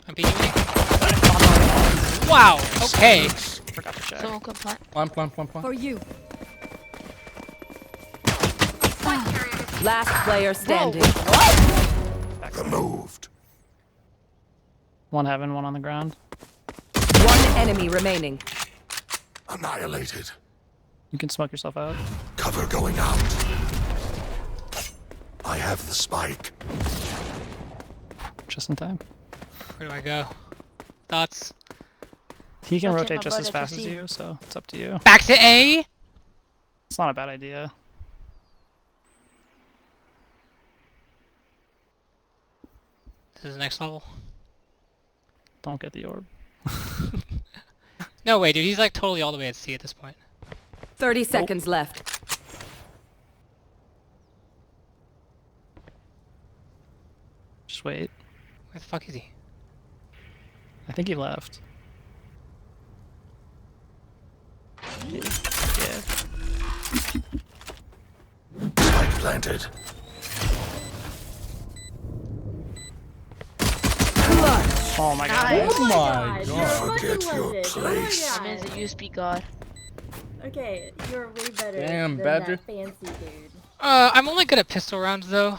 I'm beating you. Wow. Okay. Forgot to check. Someone could plant. Plant. For you. Last player standing. Removed. One heaven, one on the ground. One enemy remaining. Annihilated. You can smoke yourself out. Cover going out. I have the spike. Just in time. Where do I go? Thoughts? He can Rotate rotate my just butt as at the fast as sea. you, so it's up to you. Back to A? It's not a bad idea. This is the next level. Don't get the orb. No way, dude. He's like totally all the way at C at this point. 30 seconds left. Just wait. Where the fuck is he? I think he left. Yeah. Spike planted. Oh my god. Nice. Oh my god. Forget your place. That means that you speak God. Okay, you're way better Damn, than Badger. that fancy dude. I'm only good at pistol rounds though.